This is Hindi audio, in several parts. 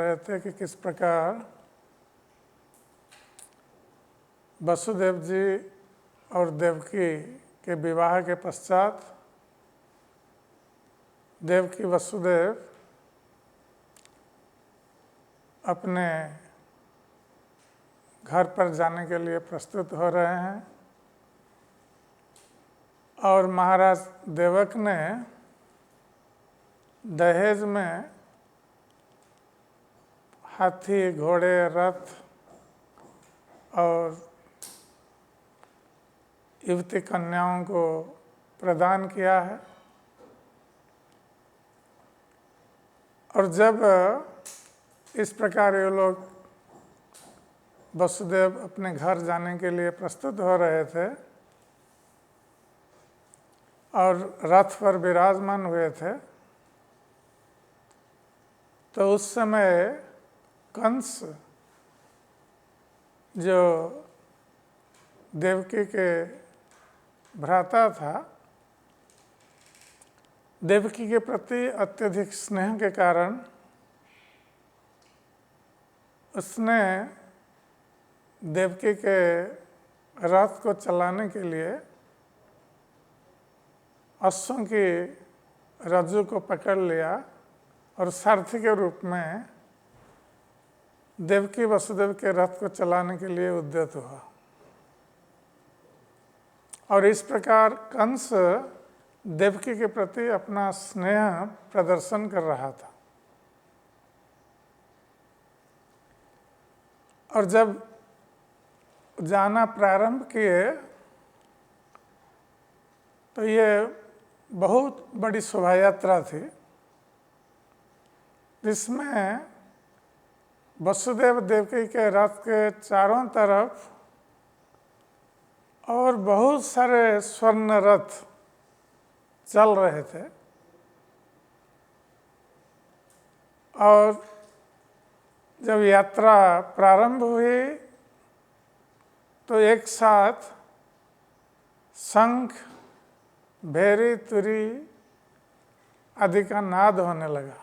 रहे थे कि किस प्रकार वसुदेव जी और देवकी के विवाह के पश्चात देवकी वसुदेव अपने घर पर जाने के लिए प्रस्तुत हो रहे हैं और महाराज देवक ने दहेज में हाथी, घोड़े, रथ और युवती कन्याओं को प्रदान किया है। और जब इस प्रकार ये लोग वसुदेव अपने घर जाने के लिए प्रस्तुत हो रहे थे और रथ पर विराजमान हुए थे, तो उस समय कंस जो देवकी के भ्राता था, देवकी के प्रति अत्यधिक स्नेह के कारण उसने देवकी के रथ को चलाने के लिए अश्वों की रज्जू को पकड़ लिया और सारथी के रूप में देवकी वसुदेव के रथ को चलाने के लिए उद्यत हुआ। और इस प्रकार कंस देवकी के प्रति अपना स्नेह प्रदर्शन कर रहा था। और जब जाना प्रारंभ किए तो ये बहुत बड़ी शोभा यात्रा थी, जिसमें वसुदेव देवकी के रथ के चारों तरफ और बहुत सारे स्वर्ण रथ चल रहे थे। और जब यात्रा प्रारंभ हुई तो एक साथ शंख, भेरी, तुरी आदि का नाद होने लगा।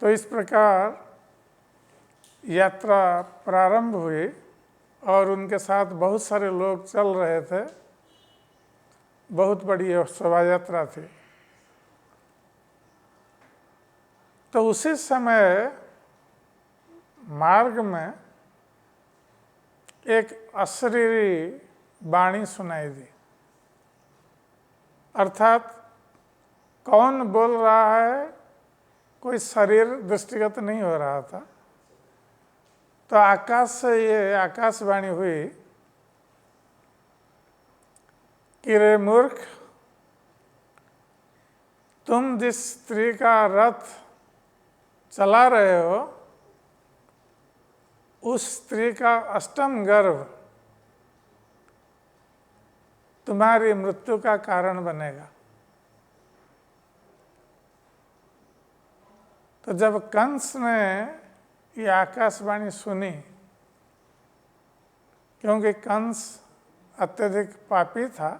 तो इस प्रकार यात्रा प्रारंभ हुई और उनके साथ बहुत सारे लोग चल रहे थे। बहुत बड़ी शोभा यात्रा थी। तो उसी समय मार्ग में एक अशरीरी वाणी सुनाई दी, अर्थात कौन बोल रहा है, कोई शरीर दृष्टिगत नहीं हो रहा था। तो आकाश से ये आकाशवाणी हुई कि रे मूर्ख, तुम जिस स्त्री का रथ चला रहे हो, उस स्त्री का अष्टम गर्भ तुम्हारी मृत्यु का कारण बनेगा। तो जब कंस ने ये आकाशवाणी सुनी, क्योंकि कंस अत्यधिक पापी था,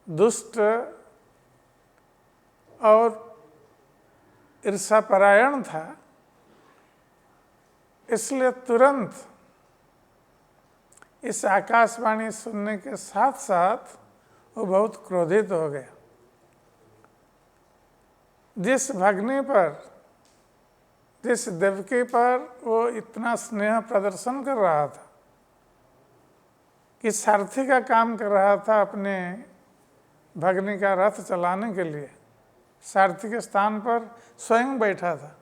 दुष्ट और ईर्ष्यापरायण था, इसलिए तुरंत इस आकाशवाणी सुनने के साथ साथ वो बहुत क्रोधित हो गया। जिस भगनी पर, जिस देवकी पर वो इतना स्नेह प्रदर्शन कर रहा था कि सारथी का काम कर रहा था अपने भगनी का रथ चलाने के लिए, सारथी के स्थान पर स्वयं बैठा था,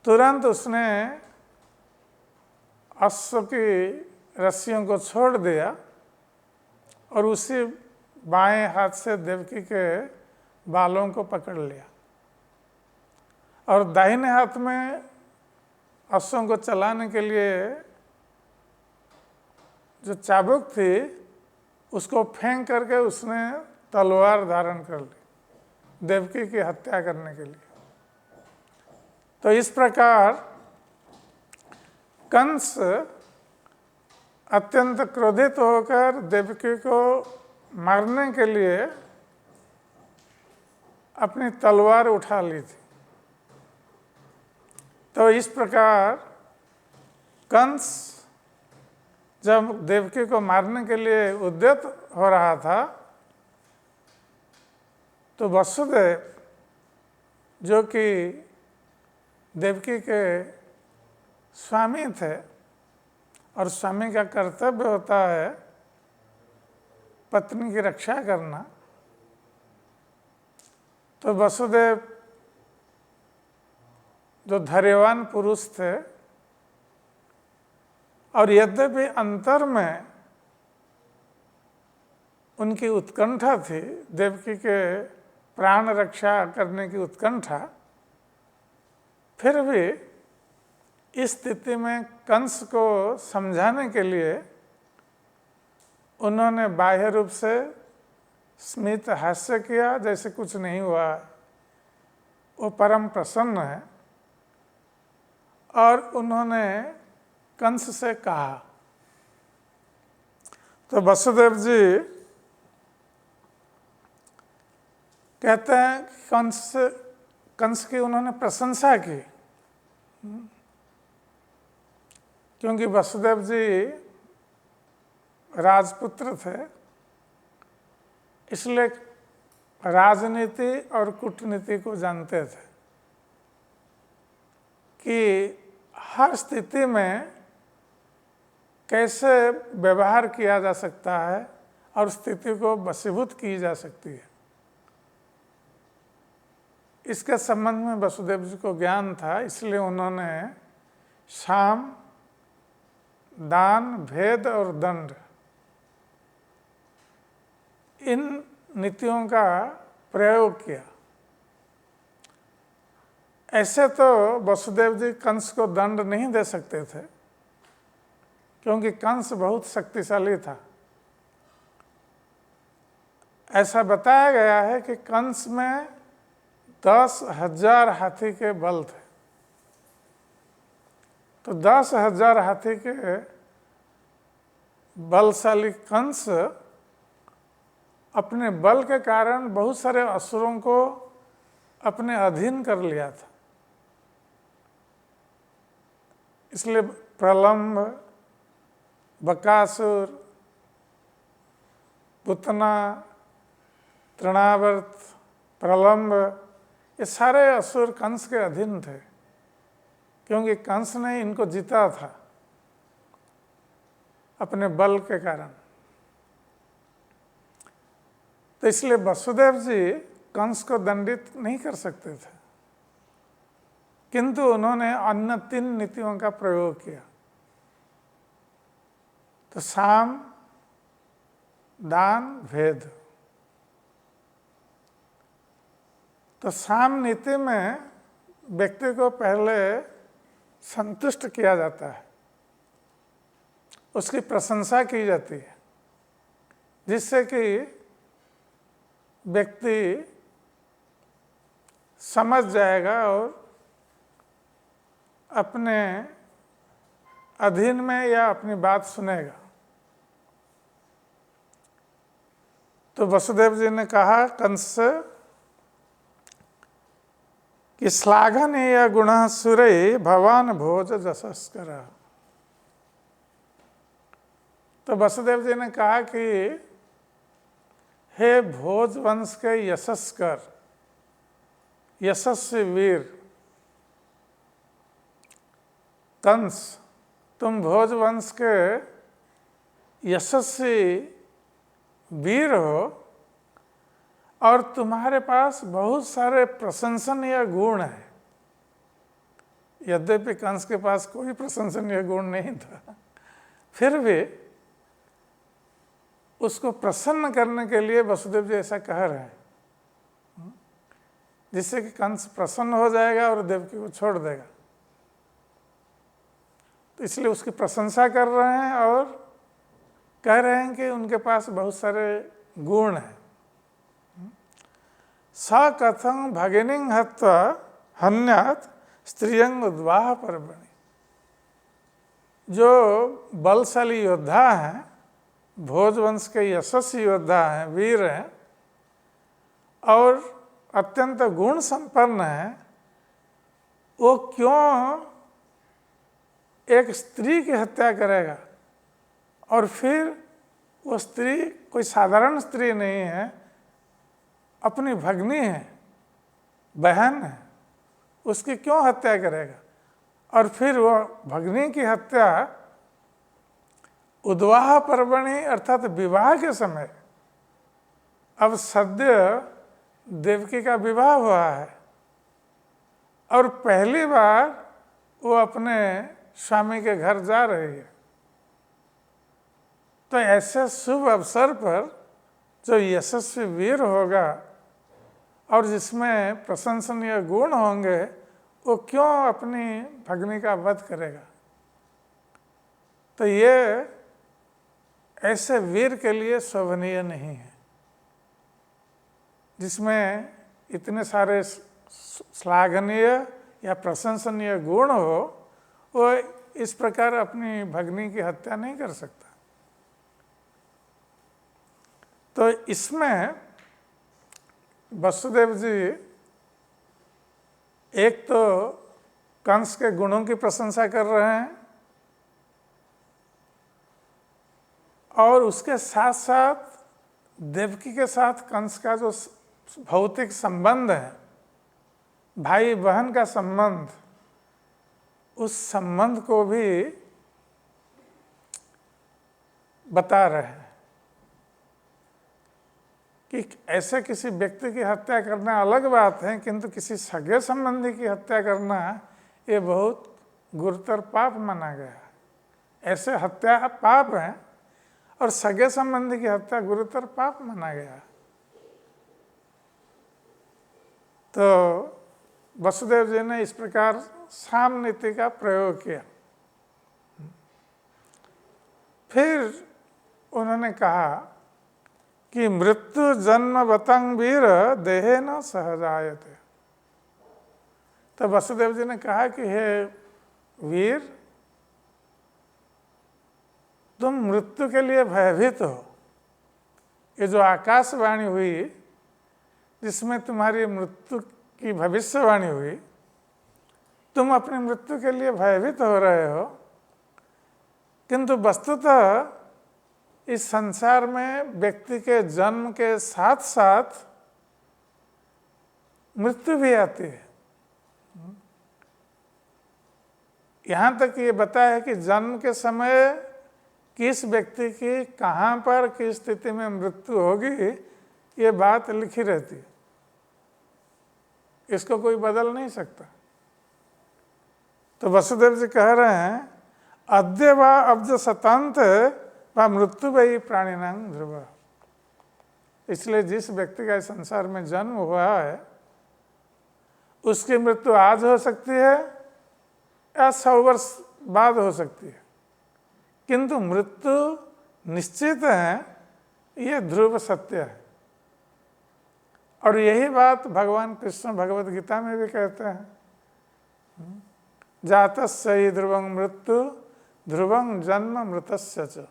तुरंत उसने अश्व की रस्सियों को छोड़ दिया और उसी बाएं हाथ से देवकी के बालों को पकड़ लिया और दाहिने हाथ में अश्वों को चलाने के लिए जो चाबुक थी उसको फेंक करके उसने तलवार धारण कर ली देवकी की हत्या करने के लिए। तो इस प्रकार कंस अत्यंत क्रोधित होकर देवकी को मारने के लिए अपनी तलवार उठा ली थी। तो इस प्रकार कंस जब देवकी को मारने के लिए उद्यत हो रहा था तो वसुदेव जो कि देवकी के स्वामी थे, और स्वामी का कर्तव्य होता है पत्नी की रक्षा करना, तो वसुदेव जो धैर्यवान पुरुष थे, और यद्यपि अंतर में उनकी उत्कंठा थी, देवकी के प्राण रक्षा करने की उत्कंठा, फिर भी इस स्थिति में कंस को समझाने के लिए उन्होंने बाह्य रूप से स्मित हास्य किया, जैसे कुछ नहीं हुआ, वो परम प्रसन्न है। और उन्होंने कंस से कहा, तो वसुदेव जी कहते हैं कंस की उन्होंने प्रशंसा की, क्योंकि वसुदेव जी राजपुत्र थे, इसलिए राजनीति और कूटनीति को जानते थे कि हर स्थिति में कैसे व्यवहार किया जा सकता है और स्थिति को वशीभूत की जा सकती है। इसके संबंध में वसुदेव जी को ज्ञान था, इसलिए उन्होंने साम, दान, भेद और दंड, इन नीतियों का प्रयोग किया। ऐसे तो वसुदेव जी कंस को दंड नहीं दे सकते थे, क्योंकि कंस बहुत शक्तिशाली था। ऐसा बताया गया है कि कंस में 10,000 हाथी के बल थे। तो 10,000 हाथी के बलशाली कंस अपने बल के कारण बहुत सारे असुरों को अपने अधीन कर लिया था। इसलिए प्रलंब, बकासुर, पुतना, तृणावर्त, प्रलंब, ये सारे असुर कंस के अधीन थे, क्योंकि कंस ने इनको जीता था अपने बल के कारण। तो इसलिए वसुदेव जी कंस को दंडित नहीं कर सकते थे, किंतु उन्होंने अन्य 3 नीतियों का प्रयोग किया। तो साम, दान, भेद। तो साम नीति में व्यक्ति को पहले संतुष्ट किया जाता है, उसकी प्रशंसा की जाती है, जिससे कि व्यक्ति समझ जाएगा और अपने अधीन में या अपनी बात सुनेगा। तो वसुदेव जी ने कहा कंस से कि श्लाघनीय गुण सुरे भवान भोज जशस्कर। तो वसुदेव जी ने कहा कि हे भोज वंश के यशस्कर, यशस्वी वीर कंस, तुम भोज वंश के यशस्वी वीर हो और तुम्हारे पास बहुत सारे प्रशंसनीय गुण हैं। यद्यपि कंस के पास कोई प्रशंसनीय गुण नहीं था, फिर भी उसको प्रसन्न करने के लिए वसुदेव जी ऐसा कह रहे हैं, जिससे कि कंस प्रसन्न हो जाएगा और देवकी को छोड़ देगा। तो इसलिए उसकी प्रशंसा कर रहे हैं और कह रहे हैं कि उनके पास बहुत सारे गुण हैं। स कथं भगिनीं हत्वा हन्यात् स्त्रियं उद्वाह पर्वणि। जो बलशाली योद्धा हैं, भोजवंश के यशस्वी योद्धा हैं, वीर हैं, और अत्यंत गुण संपन्न है, वो क्यों एक स्त्री की हत्या करेगा? और फिर वो स्त्री कोई साधारण स्त्री नहीं है, अपनी भगनी है, बहन है, उसकी क्यों हत्या करेगा? और फिर वो भगनी की हत्या उद्वाह पर्वणि अर्थात विवाह के समय, अब सद्य देवकी का विवाह हुआ है और पहली बार वो अपने स्वामी के घर जा रही है, तो ऐसे शुभ अवसर पर जो यशस्वी वीर होगा और जिसमें प्रशंसनीय गुण होंगे, वो क्यों अपनी भगनी का वध करेगा? तो ये ऐसे वीर के लिए शोभनीय नहीं है, जिसमें इतने सारे श्लाघनीय या प्रशंसनीय गुण हो, वो इस प्रकार अपनी भगनी की हत्या नहीं कर सकता। तो इसमें वसुदेव जी एक तो कंस के गुणों की प्रशंसा कर रहे हैं और उसके साथ साथ देवकी के साथ कंस का जो भौतिक संबंध है, भाई बहन का संबंध, उस संबंध को भी बता रहे हैं कि ऐसे किसी व्यक्ति की हत्या करना अलग बात है, किंतु किसी सगे संबंधी की हत्या करना ये बहुत गुरुतर पाप माना गया है। ऐसे हत्या पाप है और सगे संबंधी की हत्या गुरुतर पाप माना गया। तो वसुदेव जी ने इस प्रकार साम नीति का प्रयोग किया। फिर उन्होंने कहा कि मृत्यु जन्म वतंग वीर देहे न सहजायते। तो वसुदेव जी ने कहा कि हे वीर, तुम मृत्यु के लिए भयभीत हो। ये जो आकाशवाणी हुई, जिसमें तुम्हारी मृत्यु की भविष्यवाणी हुई, तुम अपनी मृत्यु के लिए भयभीत हो रहे हो, किंतु वस्तुतः इस संसार में व्यक्ति के जन्म के साथ साथ मृत्यु भी आती है। यहाँ तक ये बताया है कि जन्म के समय किस व्यक्ति की कहाँ पर किस स्थिति में मृत्यु होगी, ये बात लिखी रहती है, इसको कोई बदल नहीं सकता। तो वसुदेव जी कह रहे हैं, अद्य वा अब्ज शतान्त व मृत्यु वही प्राणिनां ध्रुव। इसलिए जिस व्यक्ति का इस संसार में जन्म हुआ है, उसकी मृत्यु आज हो सकती है या 100 वर्ष बाद हो सकती है, किंतु मृत्यु निश्चित है, ये ध्रुव सत्य है। और यही बात भगवान कृष्ण भगवद गीता में भी कहते हैं, जातस्य हि ध्रुवं मृत्यु ध्रुवं जन्म मृतस्य च।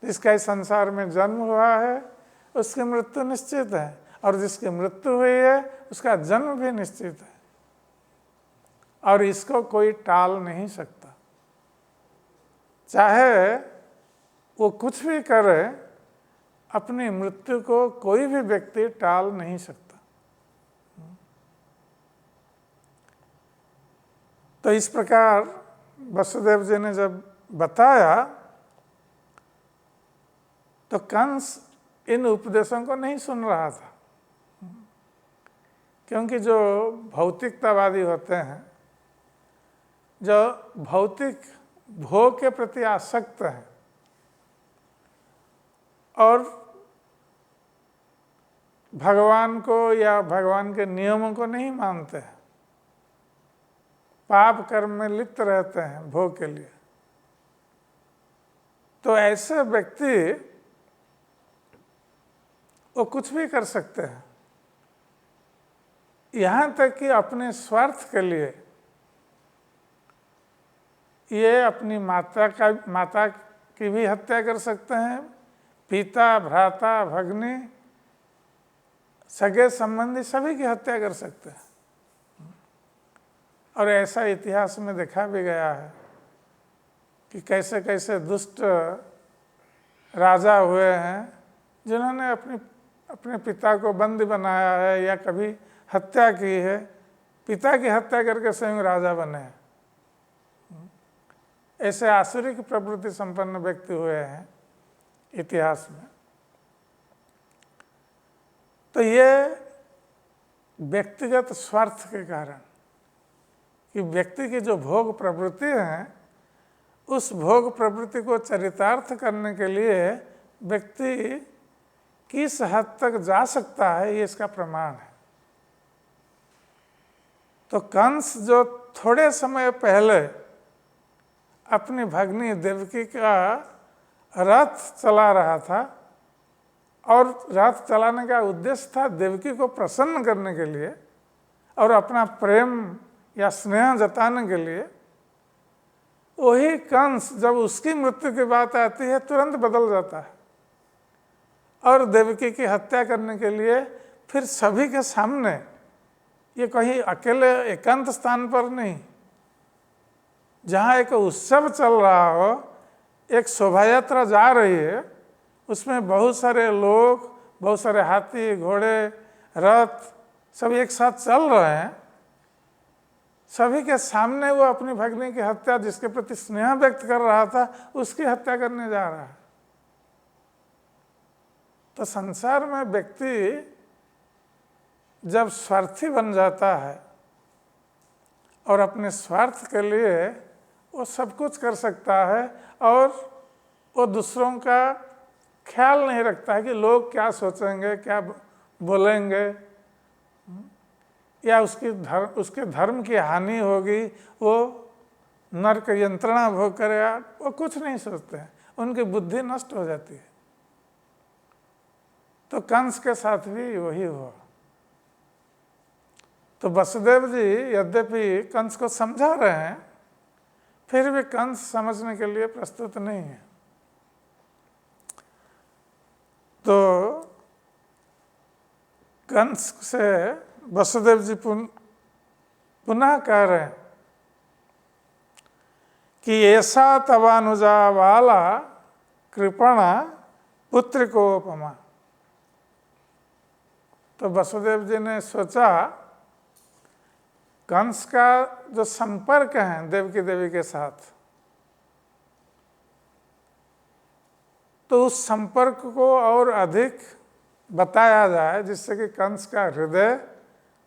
जिसका इस संसार में जन्म हुआ है, उसकी मृत्यु निश्चित है, और जिसकी मृत्यु हुई है, उसका जन्म भी निश्चित है, और इसको कोई टाल नहीं सकता। चाहे वो कुछ भी करे, अपनी मृत्यु को कोई भी व्यक्ति टाल नहीं सकता। तो इस प्रकार वसुदेव जी ने जब बताया, तो कंस इन उपदेशों को नहीं सुन रहा था, क्योंकि जो भौतिकतावादी होते हैं, जो भौतिक भोग के प्रति आसक्त हैं और भगवान को या भगवान के नियमों को नहीं मानते हैं, पाप कर्म में लिप्त रहते हैं भोग के लिए, तो ऐसे व्यक्ति वो कुछ भी कर सकते हैं, यहाँ तक कि अपने स्वार्थ के लिए ये अपनी माता की भी हत्या कर सकते हैं, पिता, भ्राता, भग्नी, सगे संबंधी सभी की हत्या कर सकते हैं। और ऐसा इतिहास में देखा भी गया है कि कैसे कैसे दुष्ट राजा हुए हैं जिन्होंने अपने पिता को बंदी बनाया है या कभी हत्या की है, पिता की हत्या करके स्वयं राजा बने हैं। ऐसे आसुरिक प्रवृत्ति संपन्न व्यक्ति हुए हैं इतिहास में। तो ये व्यक्तिगत स्वार्थ के कारण कि व्यक्ति की जो भोग प्रवृत्ति है, उस भोग प्रवृत्ति को चरितार्थ करने के लिए व्यक्ति किस हद तक जा सकता है, ये इसका प्रमाण है। तो कंस जो थोड़े समय पहले अपनी भगिनी देवकी का रथ चला रहा था, और रथ चलाने का उद्देश्य था देवकी को प्रसन्न करने के लिए और अपना प्रेम या स्नेह जताने के लिए, वही कंस जब उसकी मृत्यु की बात आती है तुरंत बदल जाता है और देवकी की हत्या करने के लिए फिर सभी के सामने, ये कहीं अकेले एकांत स्थान पर नहीं, जहाँ एक उत्सव चल रहा हो, एक शोभा यात्रा जा रही है, उसमें बहुत सारे लोग, बहुत सारे हाथी घोड़े रथ सब एक साथ चल रहे हैं, सभी के सामने वो अपनी भगिनी की हत्या, जिसके प्रति स्नेह व्यक्त कर रहा था, उसकी हत्या करने जा रहा है। तो संसार में व्यक्ति जब स्वार्थी बन जाता है और अपने स्वार्थ के लिए वो सब कुछ कर सकता है और वो दूसरों का ख्याल नहीं रखता है कि लोग क्या सोचेंगे, क्या बोलेंगे, या उसके धर्म की हानि होगी, वो नरक यंत्रणा भोग करेगा, वो कुछ नहीं सोचते हैं, उनकी बुद्धि नष्ट हो जाती है। तो कंस के साथ भी वही हुआ। तो वसुदेव जी यद्यपि कंस को समझा रहे हैं, फिर भी कंस समझने के लिए प्रस्तुत नहीं है। तो कंस से वसुदेव जी पुनः कह रहे हैं कि ऐसा तवानुजा वाला कृपणा पुत्र को उपमा। तो वसुदेव जी ने सोचा कंस का जो संपर्क है देवकी देवी के साथ, तो उस संपर्क को और अधिक बताया जाए, जिससे कि कंस का हृदय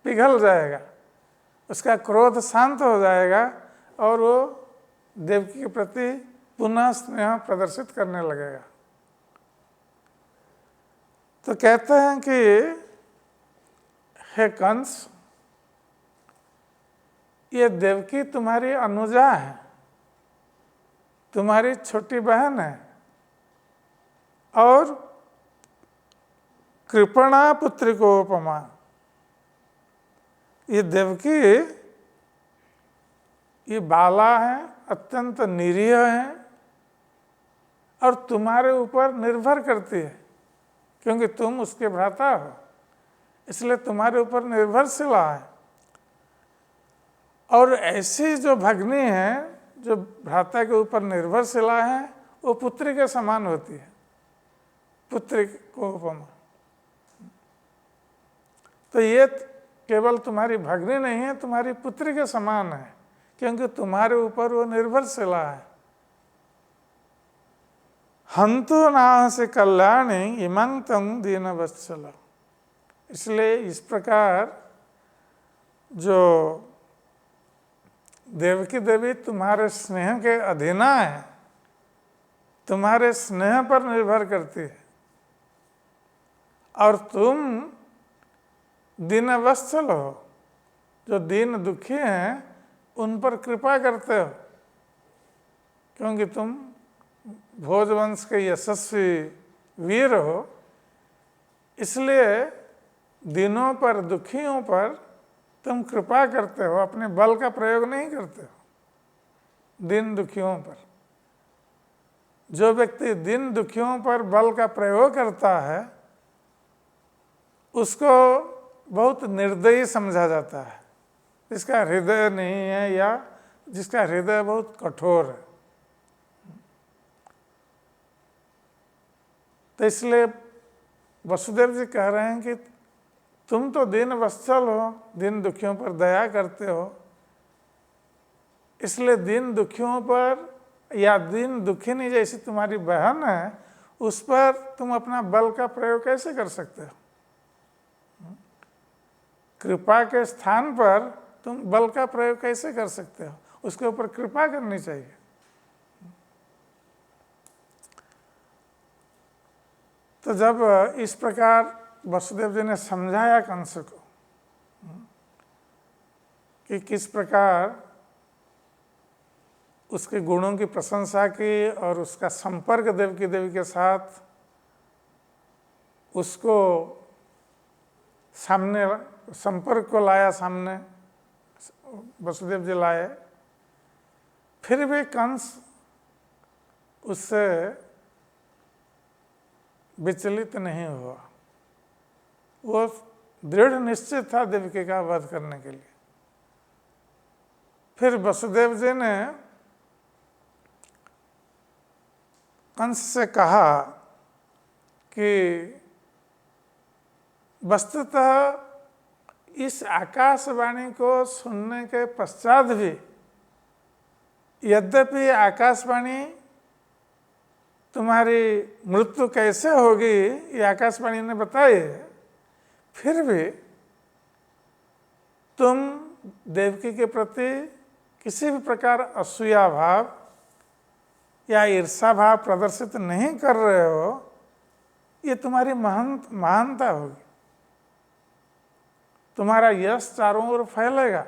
पिघल जाएगा, उसका क्रोध शांत हो जाएगा और वो देवकी के प्रति पुनः स्नेह प्रदर्शित करने लगेगा। तो कहते हैं कि हे कंस, ये देवकी तुम्हारी अनुजा है, तुम्हारी छोटी बहन है, और कृपणा पुत्री को उपमा। ये देवकी ये बाला है, अत्यंत निरीह है और तुम्हारे ऊपर निर्भर करती है, क्योंकि तुम उसके भ्राता हो, इसलिए तुम्हारे ऊपर निर्भरशीला है। और ऐसी जो भगिनी है जो भ्राता के ऊपर निर्भरशीला है, वो पुत्री के समान होती है, पुत्री को उपमा। तो ये केवल तुम्हारी भगिनी नहीं है, तुम्हारी पुत्री के समान है, क्योंकि तुम्हारे ऊपर वो निर्भरशीला है। हंतु नाहसि कल्याणी इमं तं दीनवत्सल। इसलिए इस प्रकार जो देवकी देवी तुम्हारे स्नेह के अधीना है, तुम्हारे स्नेह पर निर्भर करती है, और तुम दीनवत्सल हो, जो दीन दुखी हैं उन पर कृपा करते हो, क्योंकि तुम भोजवंश के यशस्वी वीर हो, इसलिए दीनों पर, दुखियों पर तुम कृपा करते हो, अपने बल का प्रयोग नहीं करते हो दीन दुखियों पर। जो व्यक्ति दीन दुखियों पर बल का प्रयोग करता है उसको बहुत निर्दयी समझा जाता है, जिसका हृदय नहीं है या जिसका हृदय बहुत कठोर है। तो इसलिए वसुदेव जी कह रहे हैं कि तुम तो दीन वत्सल हो, दीन दुखियों पर दया करते हो, इसलिए दीन दुखियों पर या दीन दुखिनी जैसी तुम्हारी बहन है, उस पर तुम अपना बल का प्रयोग कैसे कर सकते हो? कृपा के स्थान पर तुम बल का प्रयोग कैसे कर सकते हो? उसके ऊपर कृपा करनी चाहिए। तो जब इस प्रकार वसुदेव जी ने समझाया कंस को कि किस प्रकार उसके गुणों की प्रशंसा की और उसका संपर्क देवकी देवी के साथ उसको सामने संपर्क को लाया, सामने वसुदेव जी लाए, फिर भी कंस उससे विचलित नहीं हुआ। वो दृढ़ निश्चित था देवकी का वध करने के लिए। फिर वसुदेव जी ने कंस से कहा कि वस्तुतः इस आकाशवाणी को सुनने के पश्चात भी, यद्यपि आकाशवाणी तुम्हारी मृत्यु कैसे होगी ये आकाशवाणी ने बताई है, फिर भी तुम देवकी के प्रति किसी भी प्रकार असूया भाव या ईर्षा भाव प्रदर्शित नहीं कर रहे हो, ये तुम्हारी महानता होगी, तुम्हारा यश चारों ओर फैलेगा।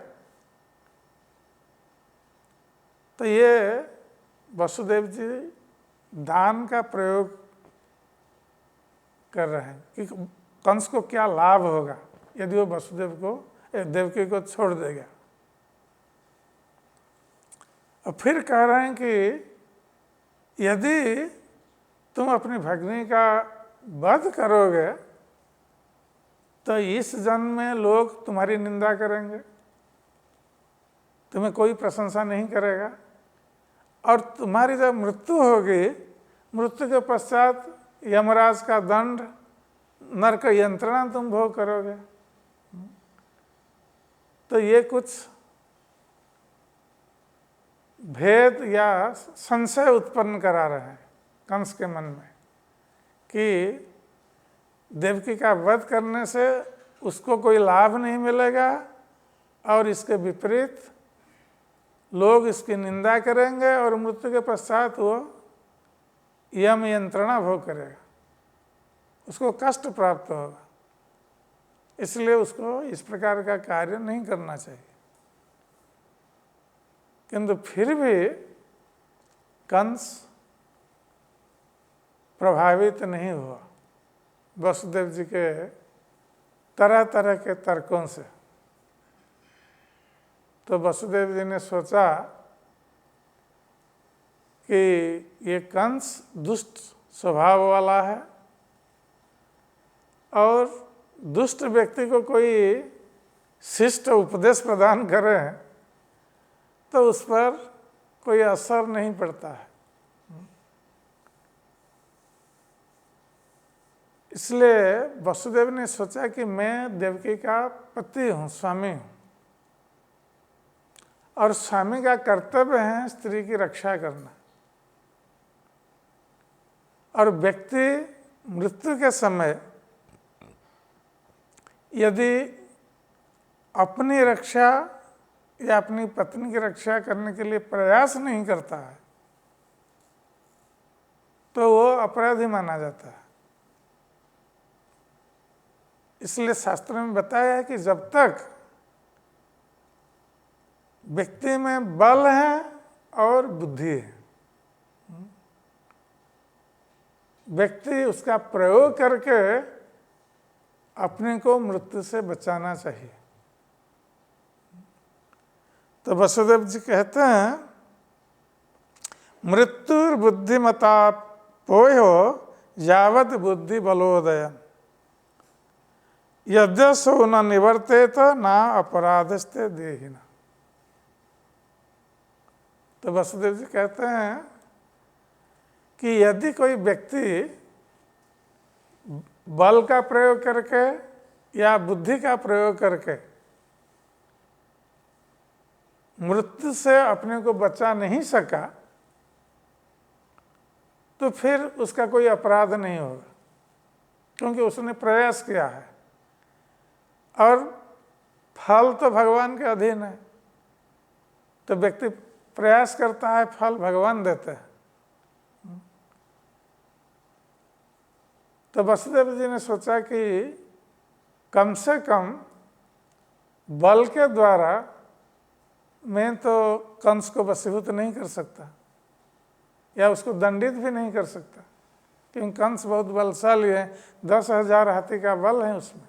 तो ये वसुदेव जी दान का प्रयोग कर रहे हैं कि कंस को क्या लाभ होगा यदि वो वसुदेव को देवकी को छोड़ देगा। और फिर कह रहे हैं कि यदि तुम अपनी भगिनी का वध करोगे तो इस जन्म में लोग तुम्हारी निंदा करेंगे, तुम्हें कोई प्रशंसा नहीं करेगा, और तुम्हारी जब मृत्यु होगी, मृत्यु के पश्चात यमराज का दंड, नरक यंत्रणा तुम भोग करोगे। तो ये कुछ भेद या संशय उत्पन्न करा रहे हैं कंस के मन में कि देवकी का वध करने से उसको कोई लाभ नहीं मिलेगा और इसके विपरीत लोग इसकी निंदा करेंगे और मृत्यु के पश्चात वो यम यंत्रणा भोग करेगा, उसको कष्ट प्राप्त होगा, इसलिए उसको इस प्रकार का कार्य नहीं करना चाहिए। किंतु फिर भी कंस प्रभावित नहीं हुआ वसुदेव जी के तरह तरह के तर्कों से। तो वसुदेव जी ने सोचा कि ये कंस दुष्ट स्वभाव वाला है और दुष्ट व्यक्ति को कोई शिष्ट उपदेश प्रदान करे तो उस पर कोई असर नहीं पड़ता है। इसलिए वसुदेव ने सोचा कि मैं देवकी का पति हूँ, स्वामी हूँ, और स्वामी का कर्तव्य है स्त्री की रक्षा करना। और व्यक्ति मृत्यु के समय यदि अपनी रक्षा या अपनी पत्नी की रक्षा करने के लिए प्रयास नहीं करता है तो वो अपराधी माना जाता है। इसलिए शास्त्र में बताया है कि जब तक व्यक्ति में बल है और बुद्धि है, व्यक्ति उसका प्रयोग करके अपने को मृत्यु से बचाना चाहिए। तो वसुदेव जी कहते हैं मृत्युर्बुद्धिमता पोयो यावत बुद्धि बलोदय यद्यसो न निवर्तेत न अपराधस्ते देहिना। तो वसुदेव जी कहते हैं कि यदि कोई व्यक्ति बल का प्रयोग करके या बुद्धि का प्रयोग करके मृत्यु से अपने को बचा नहीं सका, तो फिर उसका कोई अपराध नहीं होगा, क्योंकि उसने प्रयास किया है और फल तो भगवान के अधीन है। तो व्यक्ति प्रयास करता है, फल भगवान देते हैं। तो वसुदेव जी ने सोचा कि कम से कम बल के द्वारा मैं तो कंस को वशीभूत नहीं कर सकता या उसको दंडित भी नहीं कर सकता, क्योंकि कंस बहुत बलशाली है, 10,000 हाथी का बल है उसमें।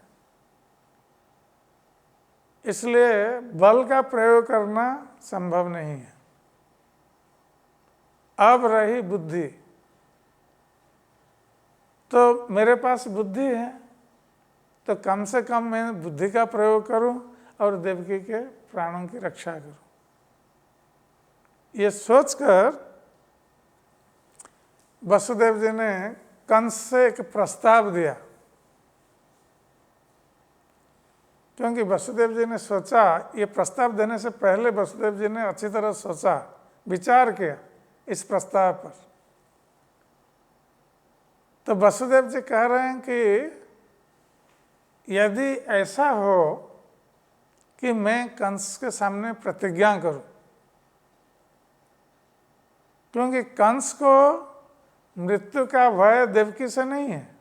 इसलिए बल का प्रयोग करना संभव नहीं है। अब रही बुद्धि, तो मेरे पास बुद्धि है, तो कम से कम मैं बुद्धि का प्रयोग करूं और देवकी के प्राणों की रक्षा करूं। ये सोचकर वसुदेव जी ने कंस से एक प्रस्ताव दिया, क्योंकि वसुदेव जी ने सोचा, ये प्रस्ताव देने से पहले वसुदेव जी ने अच्छी तरह सोचा, विचार किया इस प्रस्ताव पर। तो वसुदेव जी कह रहे हैं कि यदि ऐसा हो कि मैं कंस के सामने प्रतिज्ञा करूं, क्योंकि कंस को मृत्यु का भय देवकी से नहीं है।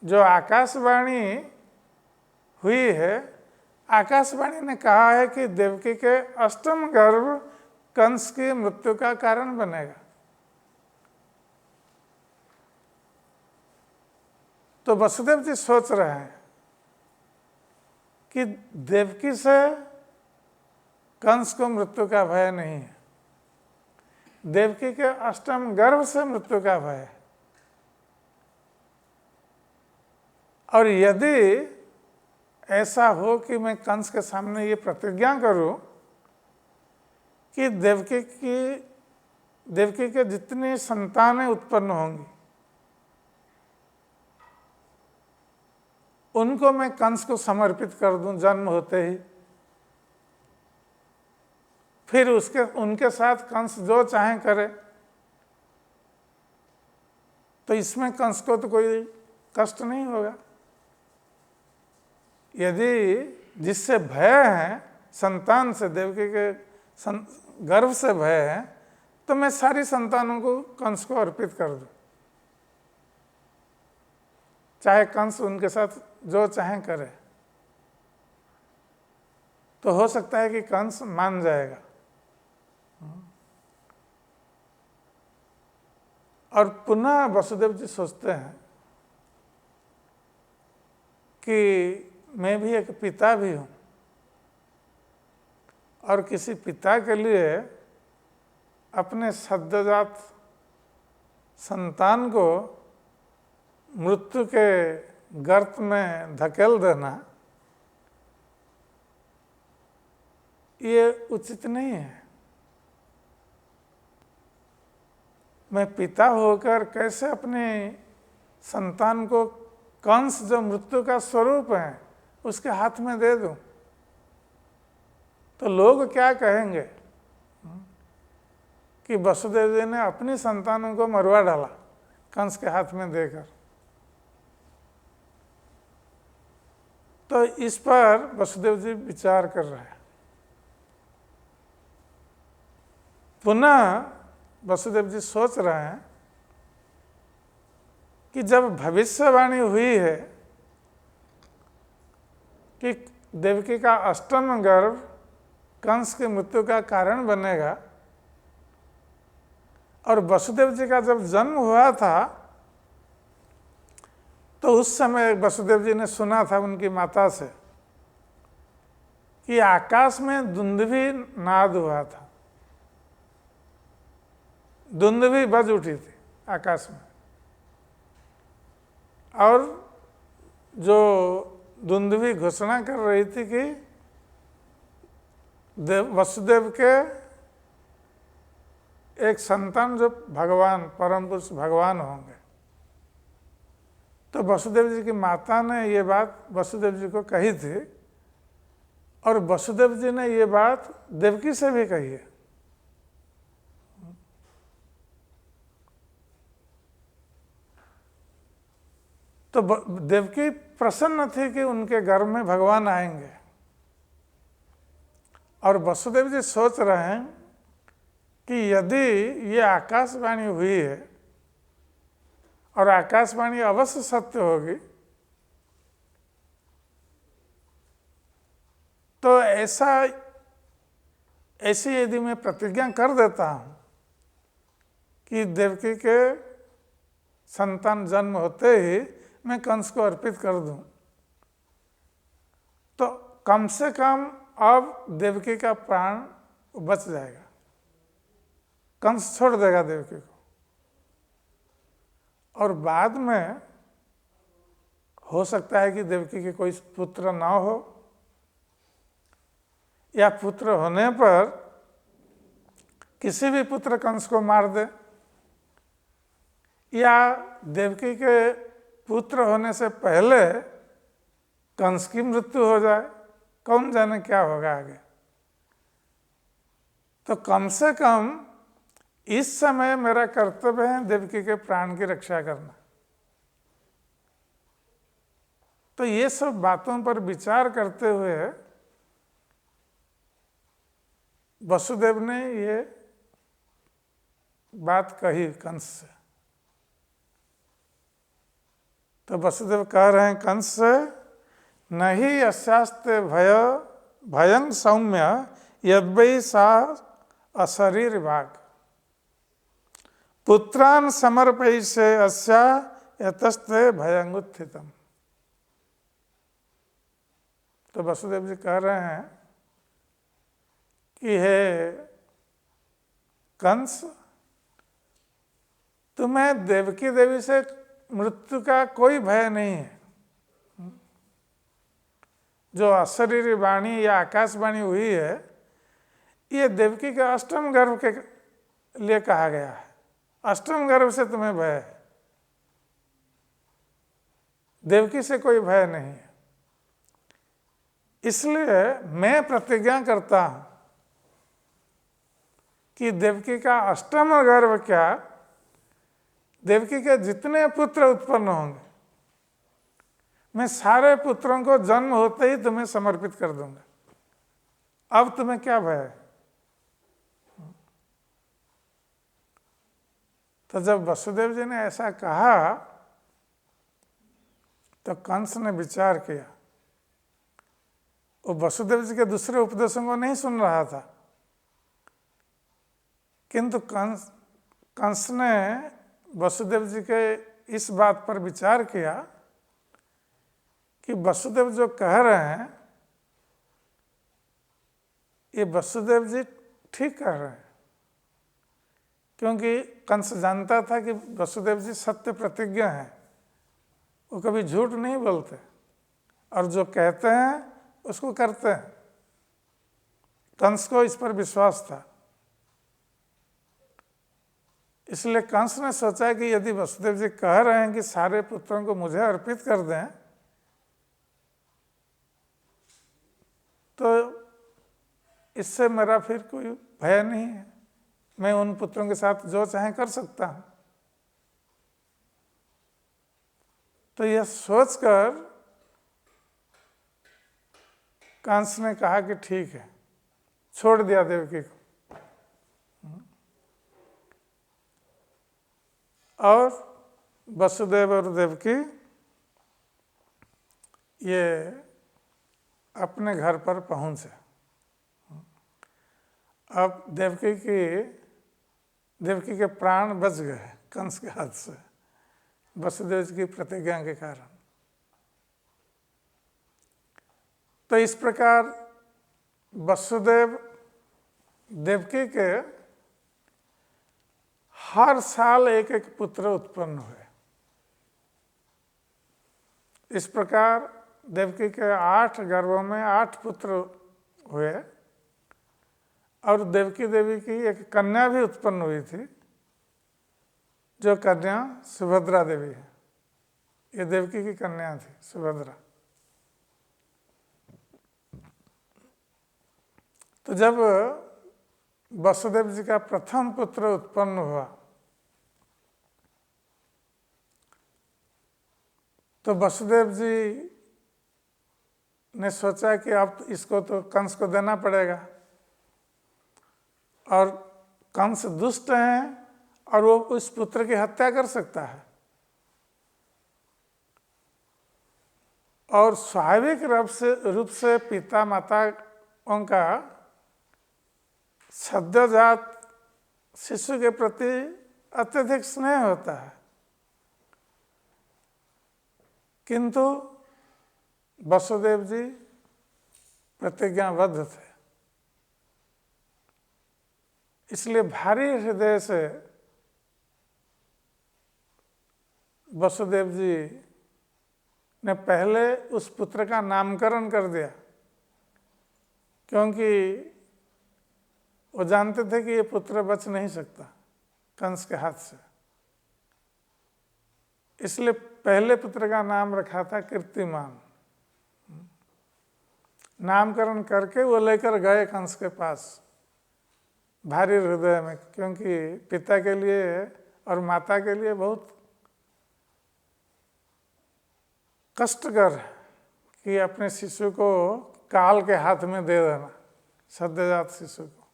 जो आकाशवाणी हुई है, आकाशवाणी ने कहा है कि देवकी के अष्टम गर्भ कंस की मृत्यु का कारण बनेगा। तो वसुदेव जी सोच रहे हैं कि देवकी से कंस को मृत्यु का भय नहीं है, देवकी के अष्टम गर्भ से मृत्यु का भय है। और यदि ऐसा हो कि मैं कंस के सामने ये प्रतिज्ञा करूं कि देवकी के जितनी संतानें उत्पन्न होंगी उनको मैं कंस को समर्पित कर दूं जन्म होते ही, फिर उनके साथ कंस जो चाहे करे, तो इसमें कंस को तो कोई कष्ट नहीं होगा। यदि जिससे भय है, संतान से, देवकी के गर्भ से भय है, तो मैं सारी संतानों को कंस को अर्पित कर दूं, चाहे कंस उनके साथ जो चाहे करे। तो हो सकता है कि कंस मान जाएगा। और पुनः वसुदेव जी सोचते हैं कि मैं भी एक पिता भी हूं, और किसी पिता के लिए अपने सद्योजात संतान को मृत्यु के गर्त में धकेल देना ये उचित नहीं है। मैं पिता होकर कैसे अपने संतान को कंस, जो मृत्यु का स्वरूप है, उसके हाथ में दे दूं? तो लोग क्या कहेंगे कि वसुदेव जी ने अपनी संतानों को मरवा डाला कंस के हाथ में देकर। तो इस पर वसुदेव जी विचार कर रहे हैं। पुनः वसुदेव जी सोच रहे हैं कि जब भविष्यवाणी हुई है कि देवकी का अष्टम गर्भ कंस की मृत्यु का कारण बनेगा, और वसुदेव जी का जब जन्म हुआ था तो उस समय वसुदेव जी ने सुना था उनकी माता से कि आकाश में दुंदुभी नाद हुआ था, दुंदुभी बज उठी थी आकाश में, और जो दुंदुभी घोषणा कर रही थी कि वसुदेव के एक संतान जो भगवान परम पुरुष भगवान होंगे। तो वसुदेव जी की माता ने ये बात वसुदेव जी को कही थी और वसुदेव जी ने ये बात देवकी से भी कही है। तो देवकी प्रसन्न थी कि उनके घर में भगवान आएंगे और वसुदेव जी सोच रहे हैं कि यदि ये आकाशवाणी हुई है और आकाशवाणी अवश्य सत्य होगी, तो ऐसी यदि मैं प्रतिज्ञा कर देता हूँ कि देवकी के संतान जन्म होते ही मैं कंस को अर्पित कर दूं, तो कम से कम अब देवकी का प्राण बच जाएगा, कंस छोड़ देगा देवकी को। और बाद में हो सकता है कि देवकी के कोई पुत्र ना हो, या पुत्र होने पर किसी भी पुत्र कंस को मार दे, या देवकी के पुत्र होने से पहले कंस की मृत्यु हो जाए, कौन जाने क्या होगा आगे। तो कम से कम इस समय मेरा कर्तव्य है देवकी के प्राण की रक्षा करना। तो ये सब बातों पर विचार करते हुए वसुदेव ने ये बात कही कंस से। तो वसुदेव कह रहे हैं कंस से, नहीं अस्यास्ते भयं सौम्य यद्वै सा अशरीर भाग पुत्रान समर्पयिष्ये अस्या यतस्ते भयंगुत्थितम्। तो वसुदेव जी कह रहे हैं कि हे कंस, तुम्हें देवकी देवी से मृत्यु का कोई भय नहीं है। जो अशरीरी वाणी या आकाशवाणी हुई है, ये देवकी के अष्टम गर्भ के लिए कहा गया है। अष्टम गर्भ से तुम्हें भय है, देवकी से कोई भय नहीं है। इसलिए मैं प्रतिज्ञा करता हूं कि देवकी का अष्टम गर्भ क्या, देवकी के जितने पुत्र उत्पन्न होंगे, मैं सारे पुत्रों को जन्म होते ही तुम्हें समर्पित कर दूंगा। अब तुम्हें क्या भय है? तो जब वसुदेव जी ने ऐसा कहा तो कंस ने विचार किया। वो वसुदेव जी के दूसरे उपदेशों को नहीं सुन रहा था, किंतु कंस ने वसुदेव जी के इस बात पर विचार किया कि वसुदेव जो कह रहे हैं, ये वसुदेव जी ठीक कह रहे हैं। क्योंकि कंस जानता था कि वसुदेव जी सत्य प्रतिज्ञ हैं, वो कभी झूठ नहीं बोलते और जो कहते हैं उसको करते हैं। कंस को इस पर विश्वास था। इसलिए कंस ने सोचा कि यदि वसुदेव जी कह रहे हैं कि सारे पुत्रों को मुझे अर्पित कर दें, तो इससे मेरा फिर कोई भय नहीं है, मैं उन पुत्रों के साथ जो चाहे कर सकता हूं। तो यह सोचकर कंस ने कहा कि ठीक है, छोड़ दिया देवकी को। और वसुदेव और देवकी ये अपने घर पर पहुंचे। अब देवकी के प्राण बच गए कंस के हाथ से, वसुदेव जी की प्रतिज्ञा के कारण। तो इस प्रकार वसुदेव देवकी के हर साल एक एक पुत्र उत्पन्न हुए। इस प्रकार देवकी के 8 गर्भों में 8 पुत्र हुए और देवकी देवी की एक कन्या भी उत्पन्न हुई थी, जो कन्या सुभद्रा देवी है। ये देवकी की कन्या थी सुभद्रा। तो जब वसुदेव जी का प्रथम पुत्र उत्पन्न हुआ तो वसुदेव जी ने सोचा कि अब इसको तो कंस को देना पड़ेगा, और कंस दुष्ट हैं और वो उस पुत्र की हत्या कर सकता है, और स्वाभाविक रूप से पिता माताओं का सद्योजात शिशु के प्रति अत्यधिक स्नेह होता है। किंतु वसुदेव जी प्रतिज्ञाबद्ध थे, इसलिए भारी हृदय से वसुदेव जी ने पहले उस पुत्र का नामकरण कर दिया, क्योंकि वो जानते थे कि ये पुत्र बच नहीं सकता कंस के हाथ से। इसलिए पहले पुत्र का नाम रखा था कीर्तिमान। नामकरण करके वो लेकर गए कंस के पास भारी हृदय में, क्योंकि पिता के लिए और माता के लिए बहुत कष्टकर है कि अपने शिशु को काल के हाथ में दे देना, सद्योजात शिशु को।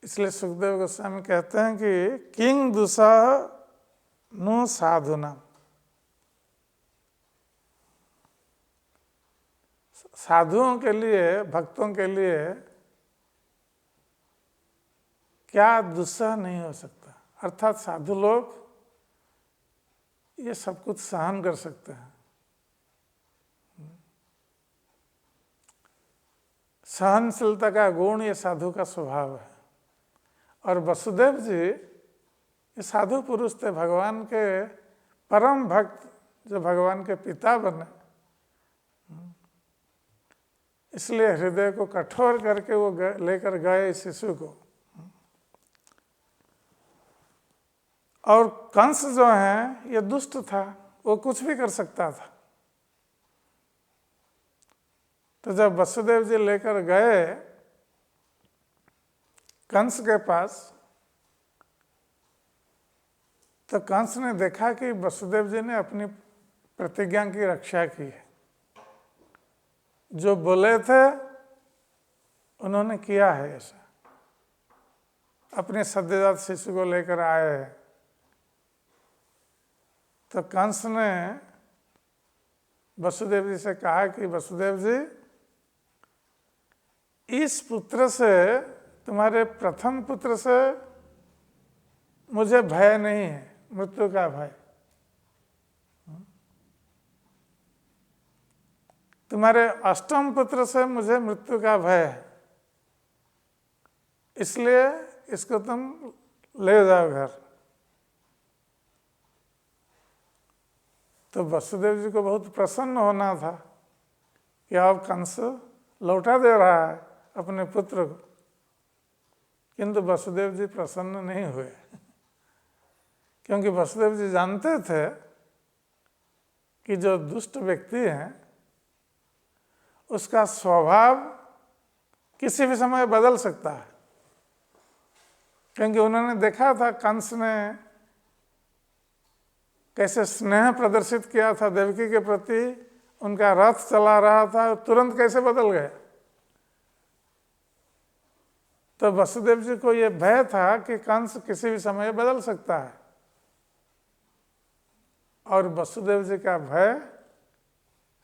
इसलिए सुखदेव गोस्वामी कहते हैं कि किंग दुसह नु साधुना, साधुओं के लिए, भक्तों के लिए क्या दुस्सह नहीं हो सकता। अर्थात साधु लोग ये सब कुछ सहन कर सकते हैं। सहनशीलता का गुण ये साधु का स्वभाव है। और वसुदेव जी ये साधु पुरुष थे, भगवान के परम भक्त, जो भगवान के पिता बने। इसलिए हृदय को कठोर करके वो लेकर गए इस शिशु को। और कंस जो है ये दुष्ट था, वो कुछ भी कर सकता था। तो जब वसुदेव जी लेकर गए कंस के पास, तो कंस ने देखा कि वसुदेव जी ने अपनी प्रतिज्ञा की रक्षा की है। जो बोले थे उन्होंने किया है ऐसा, अपने सद्योजात शिशु को लेकर आए हैं। तो कंस ने वसुदेव जी से कहा कि वसुदेव जी, इस पुत्र से, तुम्हारे प्रथम पुत्र से मुझे भय नहीं है, मृत्यु का भय। तुम्हारे अष्टम पुत्र से मुझे मृत्यु का भय है, इसलिए इसको तुम ले जाओ घर। तो वसुदेव जी को बहुत प्रसन्न होना था कि अब कंस लौटा दे रहा है अपने पुत्र को, किंतु वसुदेव जी प्रसन्न नहीं हुए, क्योंकि वसुदेव जी जानते थे कि जो दुष्ट व्यक्ति हैं उसका स्वभाव किसी भी समय बदल सकता है। क्योंकि उन्होंने देखा था कंस ने कैसे स्नेह प्रदर्शित किया था देवकी के प्रति, उनका रथ चला रहा था, तुरंत कैसे बदल गए। तो वसुदेव जी को यह भय था कि कंस किसी भी समय बदल सकता है, और वसुदेव जी का भय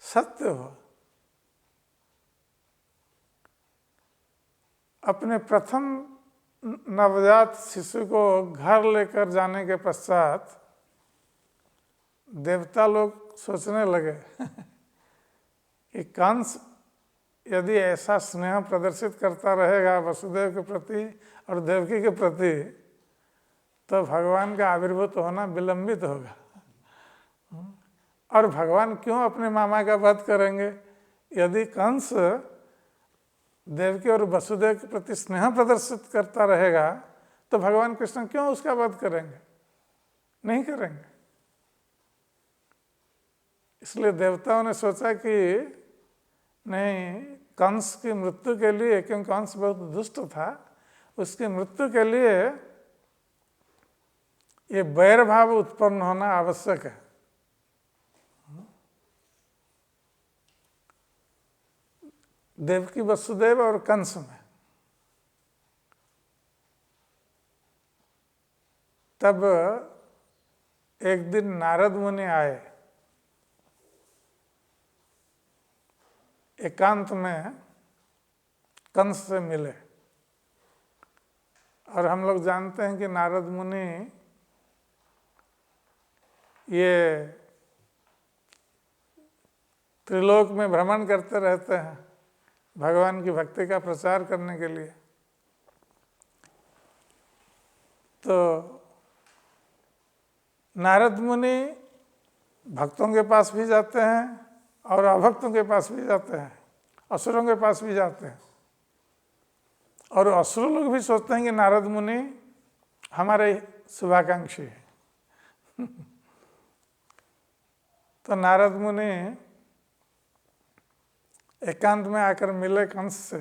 सत्य हो। अपने प्रथम नवजात शिशु को घर लेकर जाने के पश्चात देवता लोग सोचने लगे कि कंस यदि ऐसा स्नेह प्रदर्शित करता रहेगा वसुदेव के प्रति और देवकी के प्रति, तो भगवान का आविर्भूत होना विलंबित होगा। और भगवान क्यों अपने मामा का वध करेंगे? यदि कंस देवकी और वसुदेव के प्रति स्नेह प्रदर्शित करता रहेगा तो भगवान कृष्ण क्यों उसका वध करेंगे? नहीं करेंगे। इसलिए देवताओं ने सोचा कि नहीं, कंस की मृत्यु के लिए, क्योंकि कंस बहुत दुष्ट था, उसकी मृत्यु के लिए ये वैर भाव उत्पन्न होना आवश्यक है। देवकी वसुदेव और कंस में। तब एक दिन नारद मुनि आए, एकांत में कंस से मिले। और हम लोग जानते हैं कि नारद मुनि ये त्रिलोक में भ्रमण करते रहते हैं भगवान की भक्ति का प्रचार करने के लिए। तो नारद मुनि भक्तों के पास भी जाते हैं और अभक्तों के पास भी जाते हैं, असुरों के पास भी जाते हैं। और असुर लोग भी सोचते हैं कि नारद मुनि हमारे शुभाकांक्षी हैं। तो नारद मुनि एकांत में आकर मिले कंस से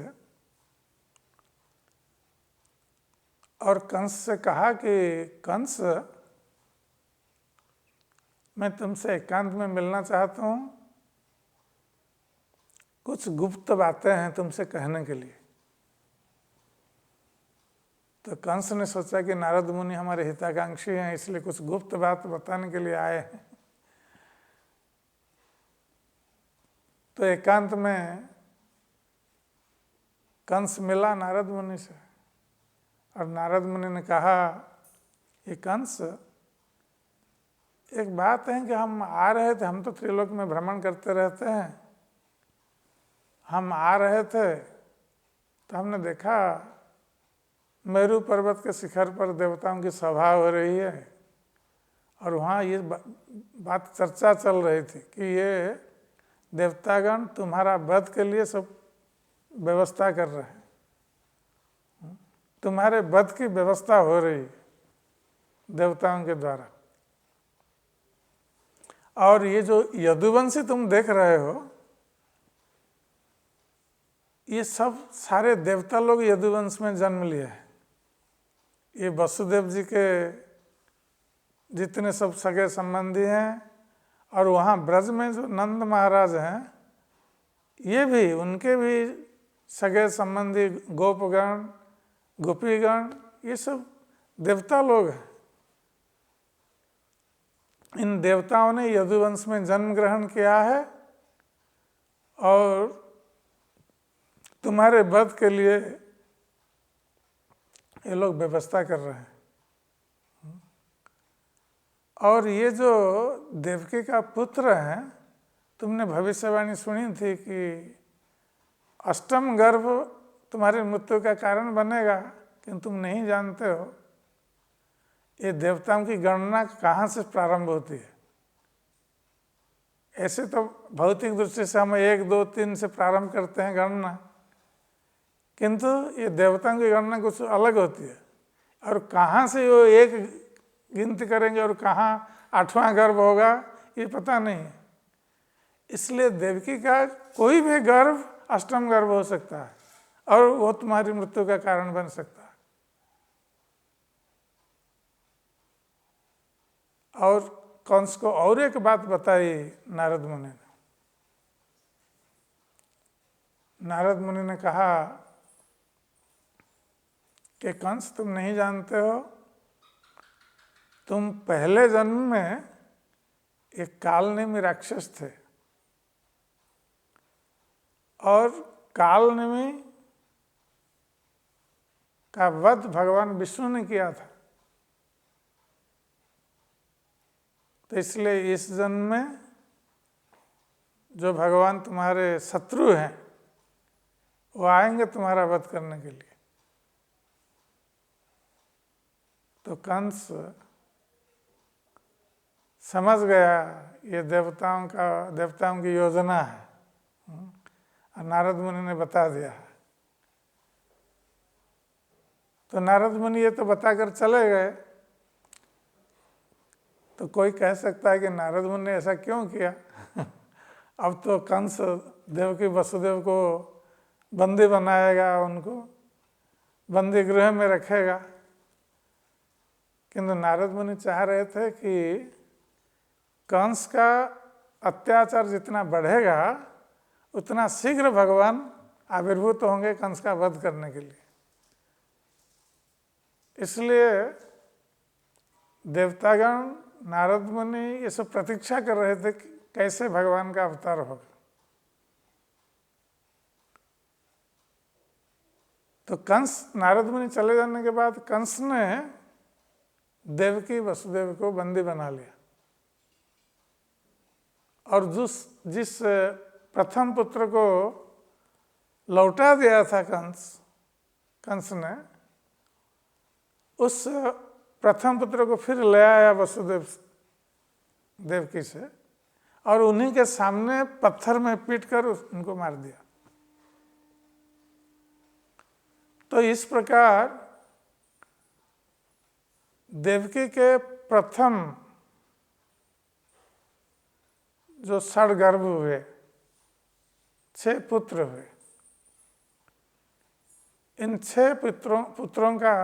और कंस से कहा कि कंस, मैं तुमसे एकांत में मिलना चाहता हूँ, कुछ गुप्त बातें हैं तुमसे कहने के लिए। तो कंस ने सोचा कि नारद मुनि हमारे हिताकांक्षी हैं, इसलिए कुछ गुप्त बात बताने के लिए आए हैं। तो एकांत में कंस मिला नारद मुनि से और नारद मुनि ने कहा, ये कंस, एक बात है कि हम आ रहे थे, हम तो त्रिलोक में भ्रमण करते रहते हैं, हम आ रहे थे तो हमने देखा मेरू पर्वत के शिखर पर देवताओं की सभा हो रही है और वहाँ ये बात चर्चा चल रही थी कि ये देवतागण तुम्हारा वध के लिए सब व्यवस्था कर रहे हैं, तुम्हारे वध की व्यवस्था हो रही है देवताओं के द्वारा। और ये जो यदुवंशी तुम देख रहे हो, ये सब सारे देवता लोग यदुवंश में जन्म लिए हैं। ये वसुदेव जी के जितने सब सगे संबंधी हैं और वहाँ ब्रज में जो नंद महाराज हैं, ये भी, उनके भी सगे संबंधी गोपगण, गोपीगण, ये सब देवता लोग हैं। इन देवताओं ने यदुवंश में जन्म ग्रहण किया है और तुम्हारे वध के लिए ये लोग व्यवस्था कर रहे हैं। और ये जो देवकी का पुत्र है, तुमने भविष्यवाणी सुनी थी कि अष्टम गर्भ तुम्हारी मृत्यु का कारण बनेगा, किंतु तुम नहीं जानते हो ये देवताओं की गणना कहाँ से प्रारंभ होती है। ऐसे तो भौतिक दृष्टि से हम 1, 2, 3 से प्रारंभ करते हैं गणना, किंतु ये देवताओं की गणना कुछ अलग होती है। और कहाँ से वो एक गिनती करेंगे और कहाँ 8वां गर्भ होगा, ये पता नहीं है। इसलिए देवकी का कोई भी गर्भ अष्टम गर्भ हो सकता है और वो तुम्हारी मृत्यु का कारण बन सकता है। और कंस को और एक बात बताई नारद मुनि ने। नारद मुनि ने कहा कि कंस, तुम नहीं जानते हो, तुम पहले जन्म में एक कालनेमी राक्षस थे और कालनेमी का वध भगवान विष्णु ने किया था। तो इसलिए इस जन्म में जो भगवान तुम्हारे शत्रु हैं वो आएंगे तुम्हारा वध करने के लिए। तो कंस समझ गया ये देवताओं की योजना है, और नारद मुनि ने बता दिया। तो नारद मुनि ये तो बताकर चले गए। तो कोई कह सकता है कि नारद मुनि ने ऐसा क्यों किया? अब तो कंस देवकी वसुदेव को बंदी बनाएगा, उनको बंदी गृह में रखेगा। किंतु नारद मुनि चाह रहे थे कि कंस का अत्याचार जितना बढ़ेगा उतना शीघ्र भगवान आविर्भूत होंगे कंस का वध करने के लिए। इसलिए देवतागण, नारद मुनि ये सब प्रतीक्षा कर रहे थे कि कैसे भगवान का अवतार होगा। तो कंस, नारद मुनि चले जाने के बाद कंस ने देवकी वसुदेव को बंदी बना लिया, और जिस प्रथम पुत्र को लौटा दिया था कंस ने, उस प्रथम पुत्र को फिर ले आया वसुदेव देवकी से, और उन्हीं के सामने पत्थर में पीटकर उनको मार दिया। तो इस प्रकार देवकी के प्रथम जो षडगर्भ हुए, 6 पुत्र हुए, इन 6 पुत्रों का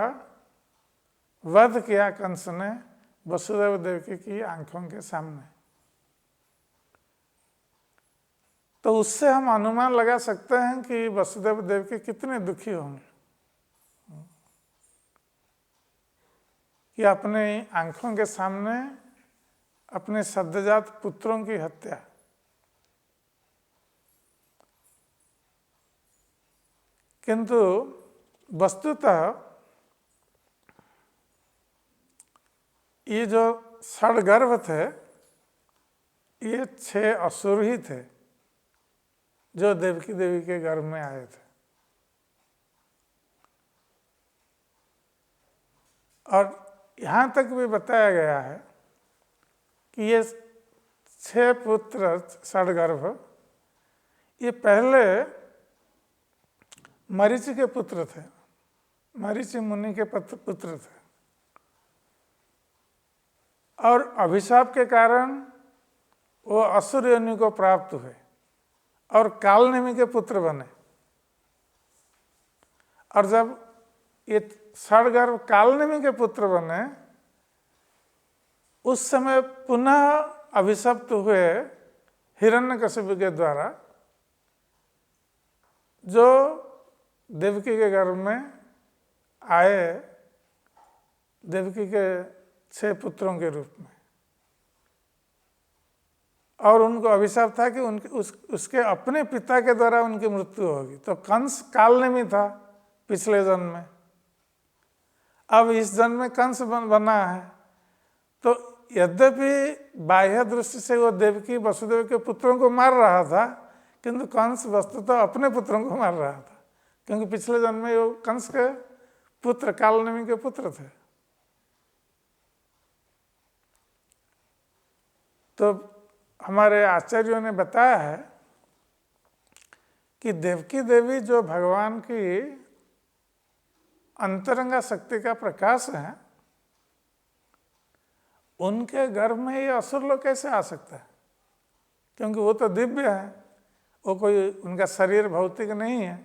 वध किया कंस ने वसुदेव देवकी की आंखों के सामने। तो उससे हम अनुमान लगा सकते हैं कि वसुदेव देवकी कितने दुखी होंगे कि अपने आंखों के सामने अपने सद्योजात पुत्रों की हत्या। किंतु वस्तुतः ये जो षडगर्भ थे, ये 6 असुर ही थे जो देवकी देवी के गर्भ में आए थे। और यहाँ तक भी बताया गया है कि ये 6 पुत्र षडगर्भ, ये पहले मरीचि के पुत्र थे, मरीचि मुनि के पुत्र थे, और अभिशाप के कारण वो असुर योनि को प्राप्त हुए और कालनेमि के पुत्र बने। और जब ये षडगर्भ कालनेमि के पुत्र बने, उस समय पुनः अभिशप्त हुए हिरण्यकशिपु के द्वारा, जो देवकी के गर्भ में आए देवकी के 6 पुत्रों के रूप में। और उनको अभिशाप था कि उसके अपने पिता के द्वारा उनकी मृत्यु होगी। तो कंस कालनेमि था पिछले जन्म में, अब इस जन्म में कंस बना है। तो यद्यपि बाह्य दृष्टि से वो देवकी वसुदेव के पुत्रों को मार रहा था, किंतु कंस वस्तुतः अपने पुत्रों को मार रहा था, क्योंकि पिछले जन्म में वो कंस के पुत्र कालनेमि के पुत्र थे। तो हमारे आचार्यों ने बताया है कि देवकी देवी जो भगवान की अंतरंगा शक्ति का प्रकाश है, उनके गर्भ में ये असुर लोग कैसे आ सकता है? क्योंकि वो तो दिव्य है, वो कोई उनका शरीर भौतिक नहीं है।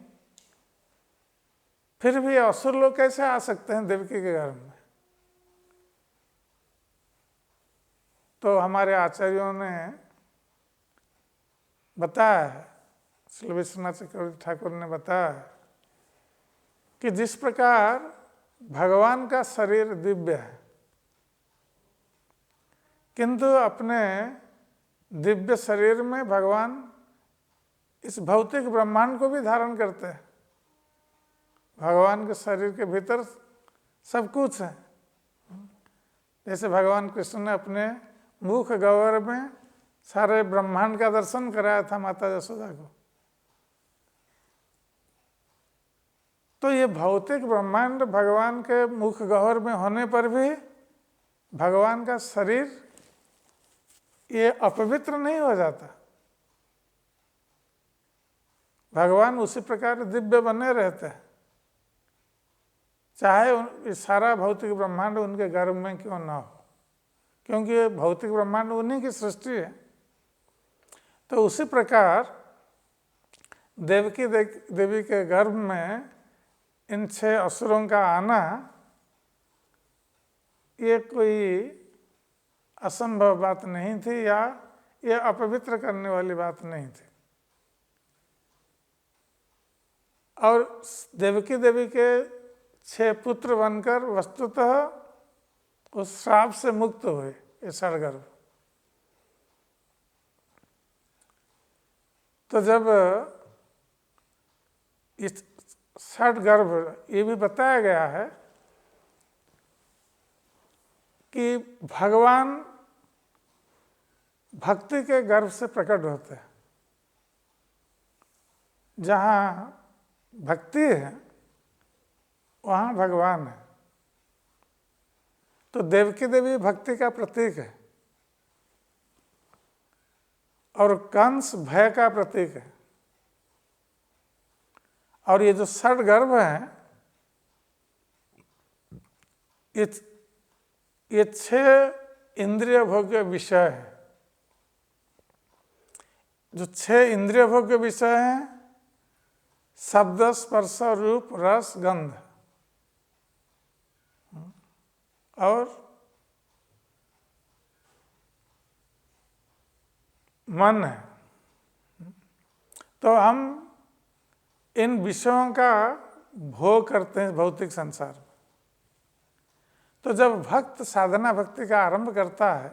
फिर भी असुर लोग कैसे आ सकते हैं देवकी के गर्भ में? तो हमारे आचार्यों ने बताया है, श्री विश्वनाथ चक्रवर्ती ठाकुर ने बताया है कि जिस प्रकार भगवान का शरीर दिव्य है, किंतु अपने दिव्य शरीर में भगवान इस भौतिक ब्रह्मांड को भी धारण करते हैं। भगवान के शरीर के भीतर सब कुछ है। जैसे भगवान कृष्ण ने अपने मुख गह्वर में सारे ब्रह्मांड का दर्शन कराया था माता यशोदा को। तो ये भौतिक ब्रह्मांड भगवान के मुख गह्वर में होने पर भी भगवान का शरीर ये अपवित्र नहीं हो जाता। भगवान उसी प्रकार दिव्य बने रहते हैं, चाहे सारा भौतिक ब्रह्मांड उनके गर्भ में क्यों ना हो, क्योंकि ये भौतिक ब्रह्मांड उन्हीं की सृष्टि है। तो उसी प्रकार देवकी देवी के गर्भ में इन 6 असुरों का आना ये कोई असंभव बात नहीं थी, या ये अपवित्र करने वाली बात नहीं थी। और देवकी देवी के 6 पुत्र बनकर वस्तुतः उस श्राप से मुक्त हुए ये षडगर्भ। तो जब इस षडगर्भ ये भी बताया गया है कि भगवान भक्ति के गर्भ से प्रकट होते हैं। जहाँ भक्ति है वहाँ भगवान है। तो देवकी देवी भक्ति का प्रतीक है और कंस भय का प्रतीक है। और ये जो षडगर्भ है ये 6 इंद्रिय भोग्य विषय है। जो 6 इंद्रिय भोग्य विषय हैं, शब्द, स्पर्श, रूप, रस, गंध और मन है। तो हम इन विषयों का भोग करते हैं भौतिक संसार में। तो जब भक्त साधना भक्ति का आरंभ करता है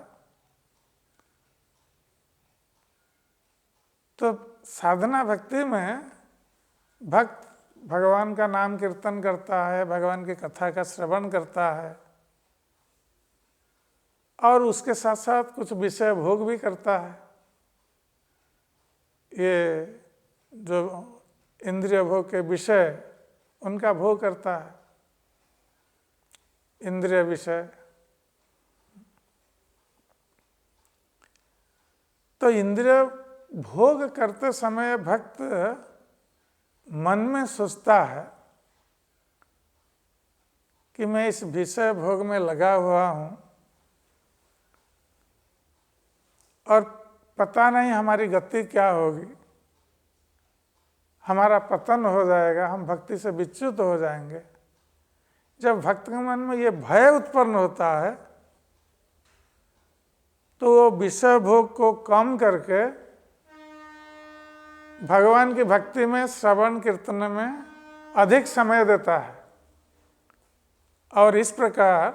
तो साधना भक्ति में भक्त भगवान का नाम कीर्तन करता है, भगवान की कथा का श्रवण करता है और उसके साथ साथ कुछ विषय भोग भी करता है। ये जो इंद्रिय भोग के विषय उनका भोग करता है, इंद्रिय विषय। तो इंद्रिय भोग करते समय भक्त मन में सोचता है कि मैं इस विषय भोग में लगा हुआ हूँ और पता नहीं हमारी गति क्या होगी, हमारा पतन हो जाएगा, हम भक्ति से विच्युत हो जाएंगे। जब भक्त के मन में ये भय उत्पन्न होता है तो वो विषय भोग को कम करके भगवान की भक्ति में, श्रवण कीर्तन में अधिक समय देता है। और इस प्रकार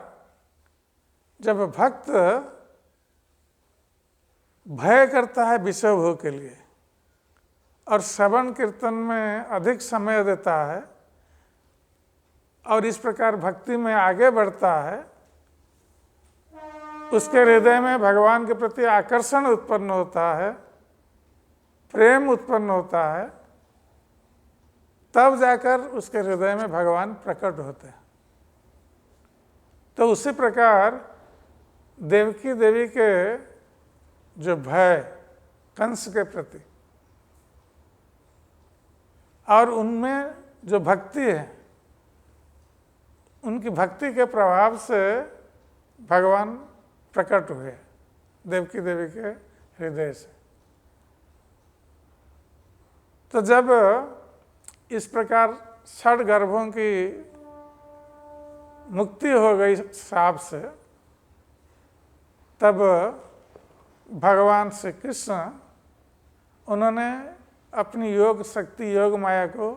जब भक्त भय करता है विषय भोग के लिए और श्रवण कीर्तन में अधिक समय देता है और इस प्रकार भक्ति में आगे बढ़ता है, उसके हृदय में भगवान के प्रति आकर्षण उत्पन्न होता है, प्रेम उत्पन्न होता है, तब जाकर उसके हृदय में भगवान प्रकट होते हैं। तो उसी प्रकार देवकी देवी के जो भय कंस के प्रति और उनमें जो भक्ति है, उनकी भक्ति के प्रभाव से भगवान प्रकट हुए देवकी देवी के हृदय से। तो जब इस प्रकार षडगर्भों की मुक्ति हो गई श्राप से, तब भगवान श्री कृष्ण उन्होंने अपनी योग शक्ति, योग माया को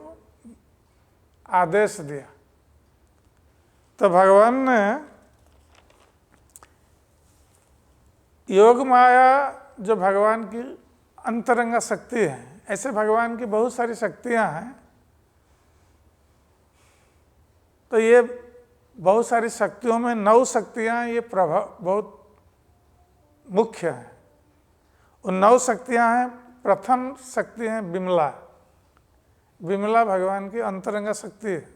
आदेश दिया। तो भगवान ने योग माया, जो भगवान की अंतरंग शक्ति है, ऐसे भगवान की बहुत सारी शक्तियां हैं। तो ये बहुत सारी शक्तियों में 9 शक्तियां ये प्रभाव बहुत मुख्य हैं। उन 9 शक्तियां हैं, प्रथम शक्ति है विमला। विमला भगवान की अंतरंग शक्ति है।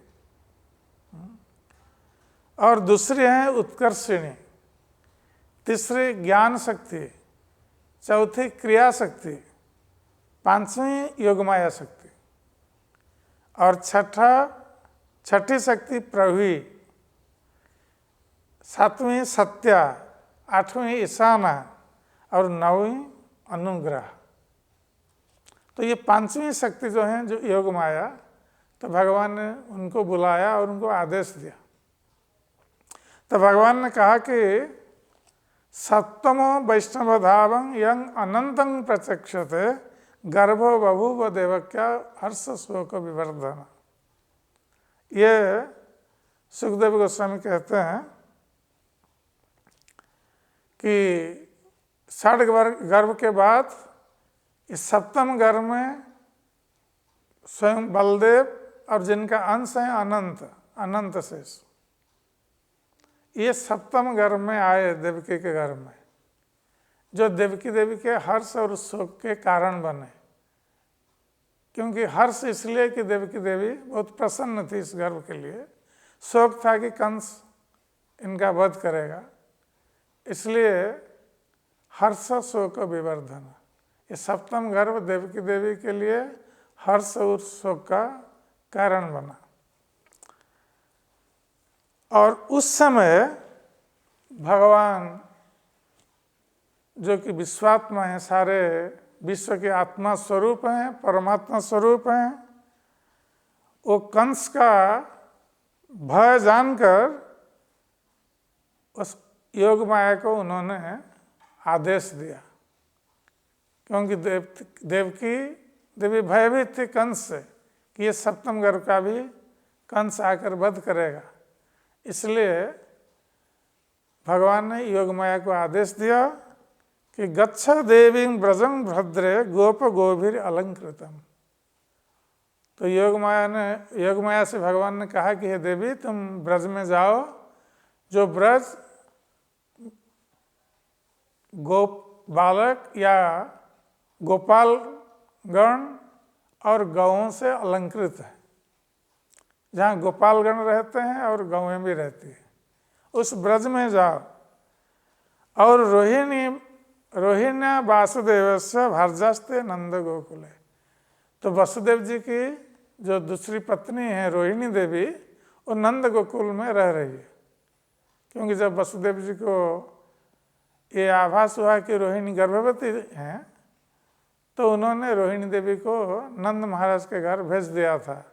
और दूसरी है उत्कर्षिणी, तीसरी ज्ञान शक्ति, चौथी क्रिया शक्ति, पांचवी योगमाया शक्ति, और छठी शक्ति प्रभवी, सातवीं सत्या, आठवीं ईशाना और नौवीं अनुग्रह। तो ये पांचवी शक्ति जो है जो योग माया, तो भगवान ने उनको बुलाया और उनको आदेश दिया। तो भगवान ने कहा कि सप्तमो वैष्णवधावं यं अनंतं प्रचक्षते गर्भो बभूव देवक्या हर्ष शोक विवर्धन। ये सुखदेव गोस्वामी कहते हैं कि षड गर्भ के बाद इस सप्तम गर्भ में स्वयं बलदेव और जिनका अंश है अनंत शेष, ये सप्तम गर्भ में आए देवकी के गर्भ में, जो देवकी देवी के हर्ष और शोक के कारण बने। क्योंकि हर्ष इसलिए कि देवकी देवी बहुत प्रसन्न थी इस गर्भ के लिए, शोक था कि कंस इनका वध करेगा, इसलिए हर्ष शोक विवर्धन। ये सप्तम गर्भ देवकी देवी के लिए हर्ष और शोक का कारण बना। और उस समय भगवान जो कि विश्वात्मा हैं, सारे विश्व के आत्मा स्वरूप हैं, परमात्मा स्वरूप हैं, वो कंस का भय जानकर उस योग माया को उन्होंने आदेश दिया। क्योंकि देवकी देवी भयभीत थी कंस से कि ये सप्तम गर्भ का भी कंस आकर वध करेगा, इसलिए भगवान ने योग माया को आदेश दिया कि गच्छ देवीं ब्रजं भद्रे गोप गोभीर अलंकृतम। तो योग माया से भगवान ने कहा कि हे देवी, तुम ब्रज में जाओ, जो ब्रज गोप बालक या गोपाल गण और गौओं से अलंकृत है, जहाँ गोपाल गण रहते हैं और गौएं भी रहती हैं, उस ब्रज में जाओ। और रोहिण्या वासुदेव से भार्जास्ते नंद गोकुले। तो वसुदेव जी की जो दूसरी पत्नी है रोहिणी देवी, वो नंद गोकुल में रह रही है। क्योंकि जब वसुदेव जी को ये आभास हुआ कि रोहिणी गर्भवती हैं, तो उन्होंने रोहिणी देवी को नंद महाराज के घर भेज दिया था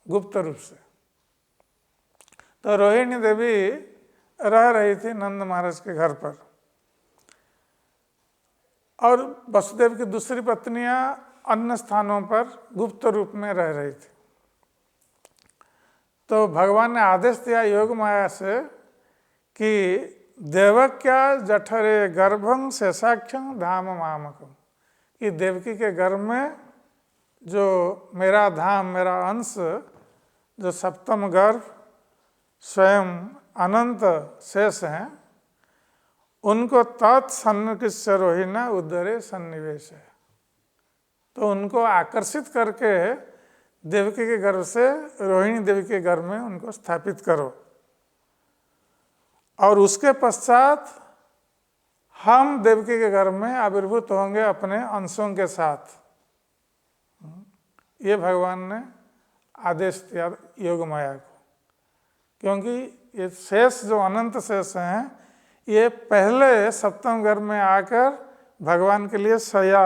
गुप्त रूप से। तो रोहिणी देवी रह रही थी नंद महाराज के घर पर, और वसुदेव की दूसरी पत्नियां अन्य स्थानों पर गुप्त रूप में रह रही थी। तो भगवान ने आदेश दिया योग माया से कि देवक्या जठरे गर्भं शेषाख्यं धाम मामकम, कि देवकी के गर्भ में जो मेरा धाम, मेरा अंश, जो सप्तम गर्भ स्वयं अनंत शेष हैं, उनको तत्सन्निकृष्य रोहिणी उदरे सन्निवेश है। तो उनको आकर्षित करके देवकी के गर्भ से रोहिणी देवी के गर्भ में उनको स्थापित करो, और उसके पश्चात हम देवकी के गर्भ में आविर्भूत होंगे अपने अंशों के साथ। ये भगवान ने आदेश दिया योग माया को, क्योंकि ये शेष जो अनंत शेष हैं, ये पहले सप्तम गर्भ में आकर भगवान के लिए शय्या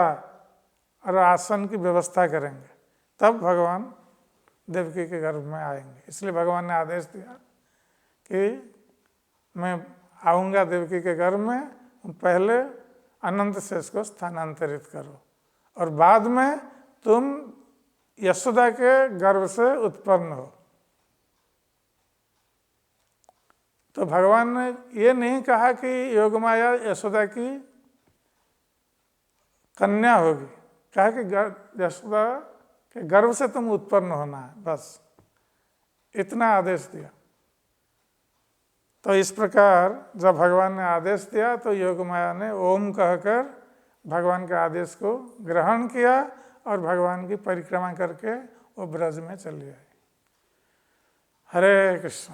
और आसन की व्यवस्था करेंगे, तब भगवान देवकी के गर्भ में आएंगे। इसलिए भगवान ने आदेश दिया कि मैं आऊँगा देवकी के गर्भ में, पहले अनंत शेष को स्थानांतरित करो और बाद में तुम यशोदा के गर्भ से उत्पन्न हो। तो भगवान ने ये नहीं कहा कि योगमाया यशोदा की कन्या होगी, कहा कि यशोदा के गर्भ से तुम उत्पन्न होना है, बस इतना आदेश दिया। तो इस प्रकार जब भगवान ने आदेश दिया तो योगमाया ने ओम कहकर भगवान के आदेश को ग्रहण किया और भगवान की परिक्रमा करके वो ब्रज में चली आई। हरे कृष्ण।